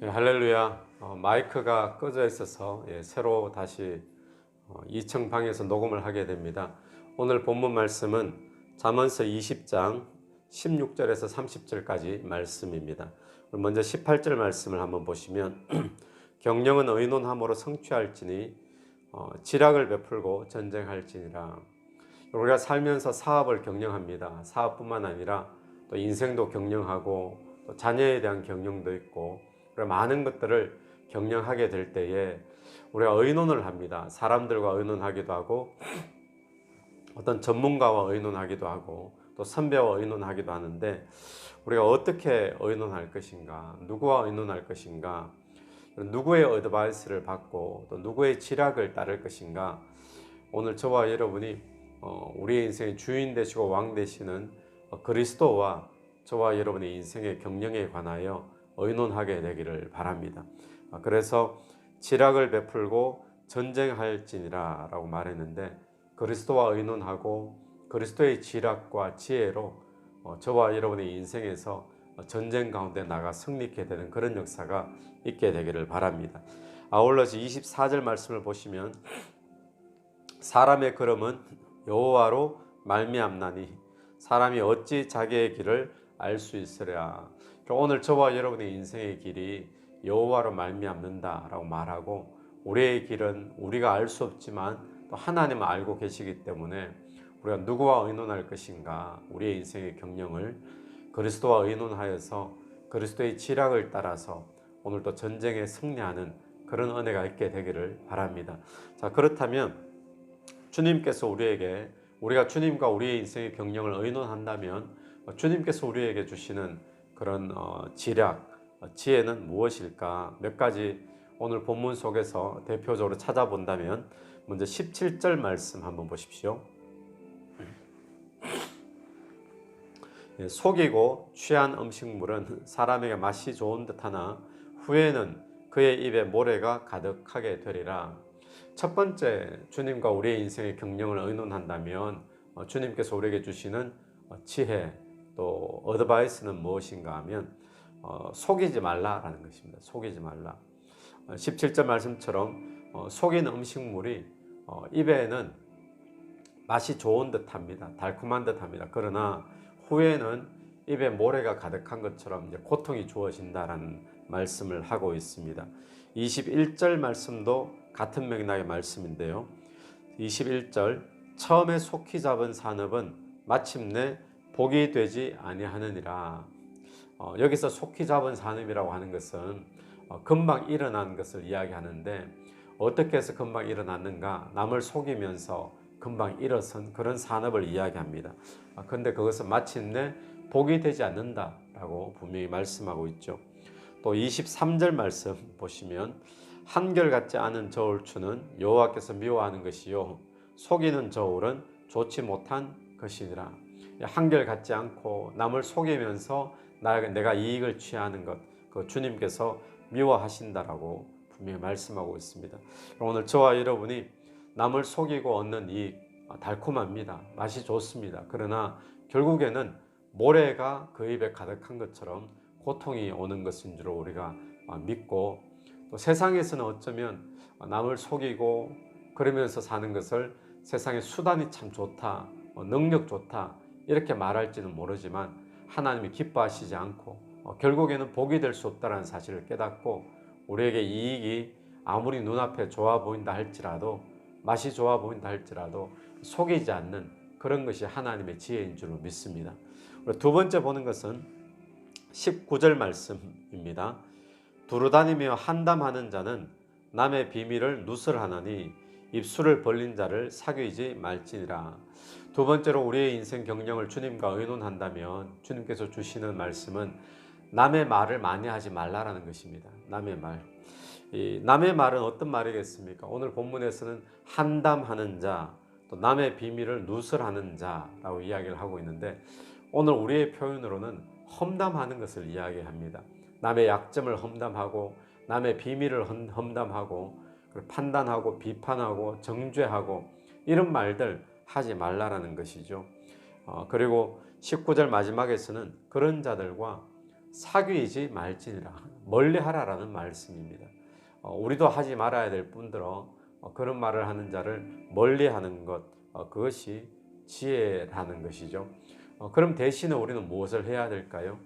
할렐루야. 마이크가 꺼져 있어서 새로 다시 2층 방에서 녹음을 하게 됩니다. 오늘 본문 말씀은 잠언서 20장 16절에서 30절까지 말씀입니다. 먼저 18절 말씀을 한번 보시면 경영은 의논함으로 성취할지니 지략을 베풀고 전쟁할지니라. 우리가 살면서 사업을 경영합니다. 사업뿐만 아니라 또 인생도 경영하고 또 자녀에 대한 경영도 있고 많은 것들을 경영하게 될 때에 우리가 의논을 합니다. 사람들과 의논하기도 하고 어떤 전문가와 의논하기도 하고 또 선배와 의논하기도 하는데 우리가 어떻게 의논할 것인가, 누구와 의논할 것인가, 누구의 어드바이스를 받고 또 누구의 지략을 따를 것인가. 오늘 저와 여러분이 우리의 인생의 주인 되시고 왕 되시는 그리스도와 저와 여러분의 인생의 경영에 관하여 의논하게 되기를 바랍니다. 그래서 지략을 베풀고 전쟁할지니라 라고 말했는데 그리스도와 의논하고 그리스도의 지략과 지혜로 저와 여러분의 인생에서 전쟁 가운데 나가 승리케 되는 그런 역사가 있게 되기를 바랍니다. 아울러서 24절 말씀을 보시면 사람의 걸음은 여호와로 말미암나니 사람이 어찌 자기의 길을 알 수 있으랴. 오늘 저와 여러분의 인생의 길이 여호와로 말미암는다라고 말하고 우리의 길은 우리가 알 수 없지만 또 하나님은 알고 계시기 때문에 우리가 누구와 의논할 것인가, 우리의 인생의 경영을 그리스도와 의논하여서 그리스도의 지략을 따라서 오늘도 전쟁에 승리하는 그런 은혜가 있게 되기를 바랍니다. 자, 그렇다면 주님께서 우리에게 우리가 주님과 우리의 인생의 경영을 의논한다면 주님께서 우리에게 주시는 그런 지략, 지혜는 무엇일까? 몇 가지 오늘 본문 속에서 대표적으로 찾아본다면 먼저 17절 말씀 한번 보십시오. 속이고 취한 음식물은 사람에게 맛이 좋은 듯하나 후에는 그의 입에 모래가 가득하게 되리라. 첫 번째, 주님과 우리의 인생의 경영을 의논한다면 주님께서 우리에게 주시는 지혜 또 어드바이스는 무엇인가 하면 속이지 말라라는 것입니다. 속이지 말라. 17절 말씀처럼 속인 음식물이 입에는 맛이 좋은 듯합니다. 달콤한 듯합니다. 그러나 후에는 입에 모래가 가득한 것처럼 이제 고통이 주어진다라는 말씀을 하고 있습니다. 21절 말씀도 같은 맥락의 말씀인데요. 21절 처음에 속히 잡은 산업은 마침내 복이 되지 아니하느니라. 여기서 속히 잡은 산업이라고 하는 것은 금방 일어난 것을 이야기하는데 어떻게 해서 금방 일어났는가? 남을 속이면서 금방 일어선 그런 산업을 이야기합니다. 그런데 그것은 마침내 복이 되지 않는다라고 분명히 말씀하고 있죠. 또 23절 말씀 보시면 한결같지 않은 저울추는 여호와께서 미워하는 것이요 속이는 저울은 좋지 못한 것이니라. 한결같지 않고 남을 속이면서 내가 이익을 취하는 것, 그 주님께서 미워하신다라고 분명히 말씀하고 있습니다. 오늘 저와 여러분이 남을 속이고 얻는 이익 달콤합니다. 맛이 좋습니다. 그러나 결국에는 모래가 그 입에 가득한 것처럼 고통이 오는 것인 줄 우리가 믿고 또 세상에서는 어쩌면 남을 속이고 그러면서 사는 것을 세상의 수단이 참 좋다, 능력 좋다 이렇게 말할지는 모르지만 하나님이 기뻐하시지 않고 결국에는 복이 될 수 없다는 사실을 깨닫고 우리에게 이익이 아무리 눈앞에 좋아 보인다 할지라도 맛이 좋아 보인다 할지라도 속이지 않는 그런 것이 하나님의 지혜인 줄 믿습니다. 두 번째 보는 것은 19절 말씀입니다. 두루다니며 한담하는 자는 남의 비밀을 누설하나니 입술을 벌린 자를 사귀지 말지니라. 두 번째로 우리의 인생 경영을 주님과 의논한다면 주님께서 주시는 말씀은 남의 말을 많이 하지 말라라는 것입니다. 남의 말. 남의 말은 어떤 말이겠습니까? 오늘 본문에서는 한담하는 자, 또 남의 비밀을 누설하는 자라고 이야기를 하고 있는데 오늘 우리의 표현으로는 험담하는 것을 이야기합니다. 남의 약점을 험담하고 남의 비밀을 험담하고 판단하고 비판하고 정죄하고 이런 말들 하지 말라라는 것이죠. 그리고 19절 마지막에서는 그런 자들과 사귀지 말지니라. 멀리하라라는 말씀입니다. 우리도 하지 말아야 될 뿐더러 그런 말을 하는 자를 멀리하는 것, 그것이 지혜라는 것이죠. 그럼 대신에 우리는 무엇을 해야 될까요?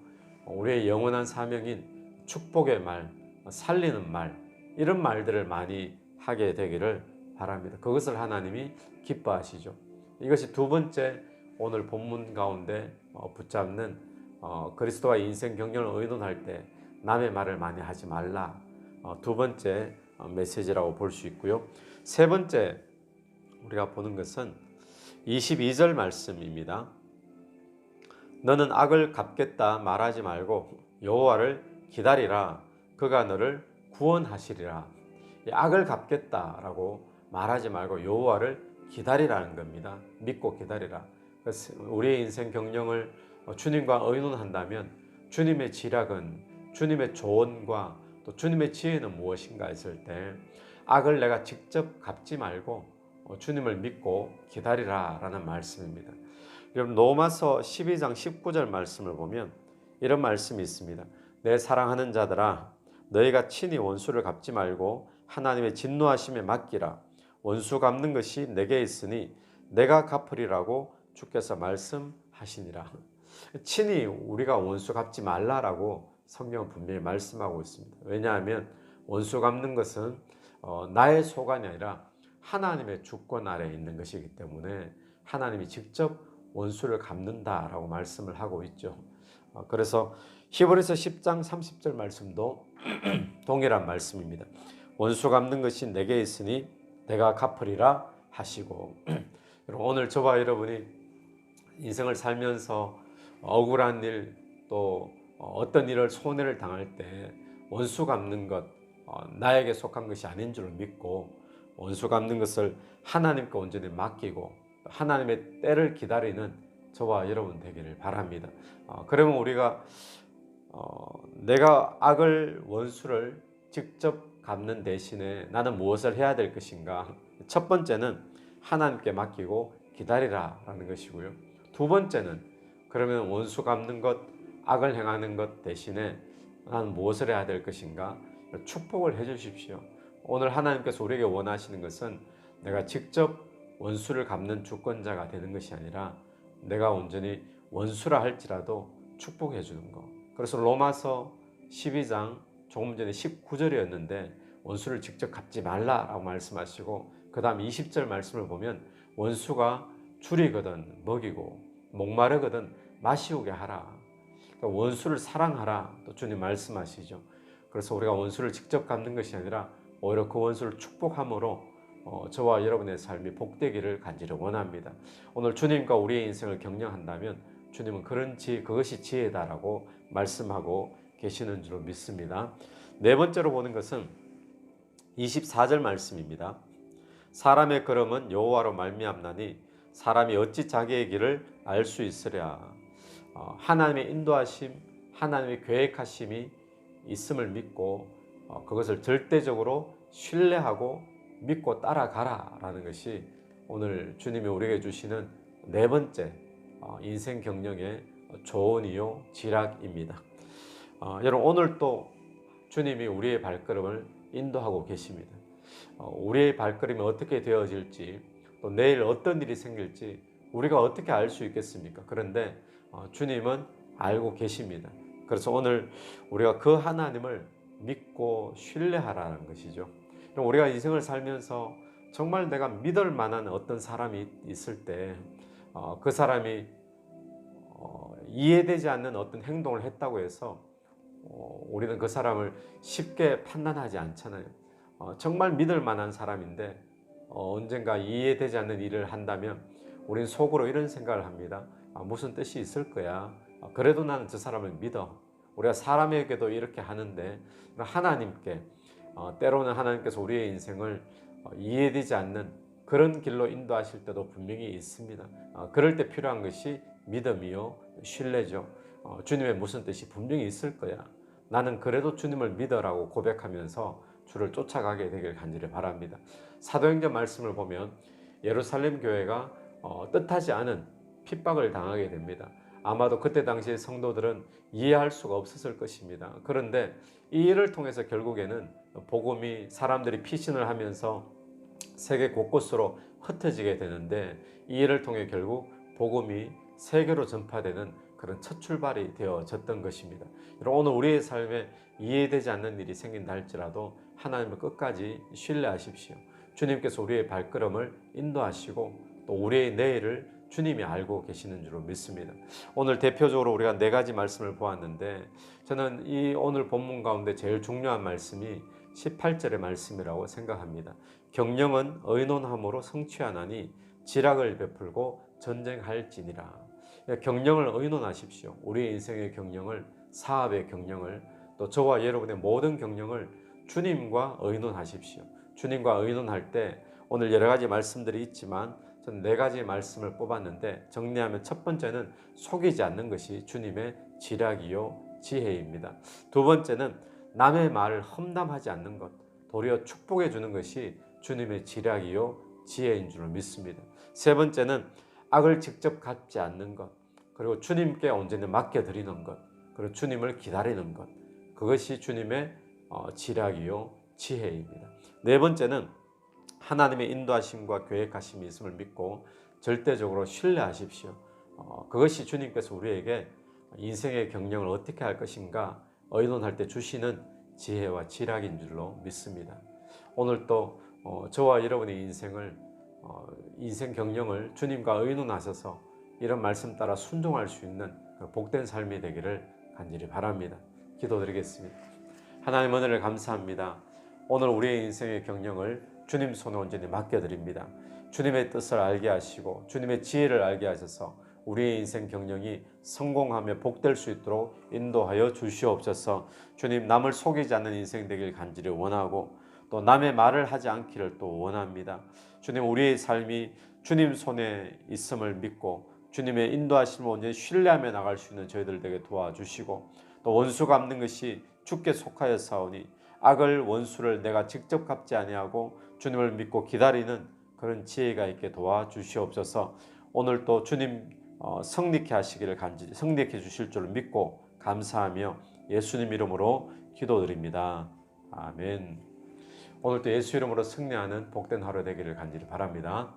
우리의 영원한 사명인 축복의 말, 살리는 말, 이런 말들을 많이 하게 되기를 바랍니다. 그것을 하나님이 기뻐하시죠. 이것이 두 번째 오늘 본문 가운데 붙잡는 그리스도와 인생 경륜을 의논할 때 남의 말을 많이 하지 말라, 두 번째 메시지라고 볼 수 있고요. 세 번째 우리가 보는 것은 22절 말씀입니다. 너는 악을 갚겠다 말하지 말고 여호와를 기다리라. 그가 너를 구원하시리라. 악을 갚겠다라고 말하지 말고 여호와를 기다리라는 겁니다. 믿고 기다리라. 우리의 인생 경영을 주님과 의논한다면 주님의 지략은, 주님의 조언과 또 주님의 지혜는 무엇인가 했을 때 악을 내가 직접 갚지 말고 주님을 믿고 기다리라 라는 말씀입니다. 여러분, 로마서 12장 19절 말씀을 보면 이런 말씀이 있습니다. 내 사랑하는 자들아, 너희가 친히 원수를 갚지 말고 하나님의 진노하심에 맡기라. 원수 갚는 것이 내게 있으니 내가 갚으리라고 주께서 말씀하시니라. 친히 우리가 원수 갚지 말라라고 성경은 분명히 말씀하고 있습니다. 왜냐하면 원수 갚는 것은 나의 소관이 아니라 하나님의 주권 아래에 있는 것이기 때문에 하나님이 직접 원수를 갚는다라고 말씀을 하고 있죠. 그래서 히브리서 10장 30절 말씀도 동일한 말씀입니다. 원수 갚는 것이 내게 있으니 내가 갚으리라 하시고, 오늘 저와 여러분이 인생을 살면서 억울한 일, 또 어떤 일을 손해를 당할 때 원수 갚는 것, 나에게 속한 것이 아닌 줄 믿고 원수 갚는 것을 하나님께 온전히 맡기고 하나님의 때를 기다리는 저와 여러분 되기를 바랍니다. 그러면 우리가 내가 악을, 원수를 직접 갚는 대신에 나는 무엇을 해야 될 것인가? 첫 번째는 하나님께 맡기고 기다리라 라는 것이고요. 두 번째는 그러면 원수 갚는 것, 악을 행하는 것 대신에 나는 무엇을 해야 될 것인가? 축복을 해 주십시오. 오늘 하나님께서 우리에게 원하시는 것은 내가 직접 원수를 갚는 주권자가 되는 것이 아니라 내가 온전히 원수라 할지라도 축복해 주는 것. 그래서 로마서 12장 조금 전에 19절이었는데 원수를 직접 갚지 말라라고 말씀하시고, 그 다음 20절 말씀을 보면 원수가 줄이거든 먹이고 목마르거든 마시우게 하라. 그러니까 원수를 사랑하라 또 주님 말씀하시죠. 그래서 우리가 원수를 직접 갚는 것이 아니라 오히려 그 원수를 축복함으로 저와 여러분의 삶이 복되기를 간절히 원합니다. 오늘 주님과 우리의 인생을 경영한다면 주님은 그것이 지혜다라고 말씀하고 계시는 줄 믿습니다. 네 번째로 보는 것은 24절 말씀입니다. 사람의 걸음은 여호와로 말미암나니 사람이 어찌 자기의 길을 알 수 있으랴. 하나님의 인도하심, 하나님의 계획하심이 있음을 믿고 그것을 절대적으로 신뢰하고 믿고 따라가라라는 것이 오늘 주님이 우리에게 주시는 네 번째 인생 경영의 조언이요 지략입니다. 여러분, 오늘 또 주님이 우리의 발걸음을 인도하고 계십니다. 우리의 발걸음이 어떻게 되어질지, 또 내일 어떤 일이 생길지 우리가 어떻게 알 수 있겠습니까? 그런데 주님은 알고 계십니다. 그래서 오늘 우리가 그 하나님을 믿고 신뢰하라는 것이죠. 우리가 인생을 살면서 정말 내가 믿을 만한 어떤 사람이 있을 때 그 사람이 이해되지 않는 어떤 행동을 했다고 해서 우리는 그 사람을 쉽게 판단하지 않잖아요. 정말 믿을 만한 사람인데 언젠가 이해되지 않는 일을 한다면 우리는 속으로 이런 생각을 합니다. 무슨 뜻이 있을 거야. 그래도 나는 저 사람을 믿어. 우리가 사람에게도 이렇게 하는데 하나님께 때로는 하나님께서 우리의 인생을 이해되지 않는 그런 길로 인도하실 때도 분명히 있습니다. 그럴 때 필요한 것이 믿음이요 신뢰죠. 주님의 무슨 뜻이 분명히 있을 거야. 나는 그래도 주님을 믿어라고 고백하면서 주를 쫓아가게 되길 간절히 바랍니다. 사도행전 말씀을 보면 예루살렘 교회가 뜻하지 않은 핍박을 당하게 됩니다. 아마도 그때 당시의 성도들은 이해할 수가 없었을 것입니다. 그런데 이 일을 통해서 결국에는 복음이 사람들이 피신을 하면서 세계 곳곳으로 흩어지게 되는데, 이 일을 통해 결국 복음이 세계로 전파되는 그런 첫 출발이 되어졌던 것입니다. 오늘 우리의 삶에 이해되지 않는 일이 생긴다 할지라도 하나님을 끝까지 신뢰하십시오. 주님께서 우리의 발걸음을 인도하시고 또 우리의 내일을 주님이 알고 계시는 줄로 믿습니다. 오늘 대표적으로 우리가 4가지 말씀을 보았는데, 저는 이 오늘 본문 가운데 제일 중요한 말씀이 18절의 말씀이라고 생각합니다. 경영은 의논함으로 성취하나니 지략을 베풀고 전쟁할지니라. 경영을 의논하십시오. 우리의 인생의 경영을, 사업의 경영을, 또 저와 여러분의 모든 경영을 주님과 의논하십시오. 주님과 의논할 때 오늘 여러 가지 말씀들이 있지만 저는 4가지 말씀을 뽑았는데, 정리하면 첫 번째는 속이지 않는 것이 주님의 지략이요 지혜입니다. 두 번째는 남의 말을 험담하지 않는 것, 도리어 축복해 주는 것이 주님의 지략이요 지혜인 줄 믿습니다. 세 번째는 악을 직접 갚지 않는 것, 그리고 주님께 온전히 맡겨드리는 것, 그리고 주님을 기다리는 것, 그것이 주님의 지략이요 지혜입니다. 네 번째는 하나님의 인도하심과 계획하심이 있음을 믿고 절대적으로 신뢰하십시오. 그것이 주님께서 우리에게 인생의 경영을 어떻게 할 것인가 의논할 때 주시는 지혜와 지략인 줄로 믿습니다. 오늘 또 저와 여러분의 인생 경영을 주님과 의논하셔서 이런 말씀 따라 순종할 수 있는 복된 삶이 되기를 간절히 바랍니다. 기도드리겠습니다. 하나님 은혜를 감사합니다. 오늘 우리의 인생의 경영을 주님 손에 온전히 맡겨드립니다. 주님의 뜻을 알게 하시고 주님의 지혜를 알게 하셔서 우리의 인생 경영이 성공하며 복될 수 있도록 인도하여 주시옵소서. 주님, 남을 속이지 않는 인생 되길 간절히 원하고 또 남의 말을 하지 않기를 또 원합니다. 주님, 우리의 삶이 주님 손에 있음을 믿고 주님의 인도하심을 온전히 신뢰하며 나갈 수 있는 저희들 되게 도와주시고, 또 원수 갚는 것이 주께 속하여 사오니 악을 원수를 내가 직접 갚지 아니하고 주님을 믿고 기다리는 그런 지혜가 있게 도와주시옵소서. 오늘 또 주님 성립케 하시기를 간절히 성립해 주실 줄 믿고 감사하며 예수님 이름으로 기도드립니다. 아멘. 오늘 또 예수 이름으로 승리하는 복된 하루 되기를 간절히 바랍니다.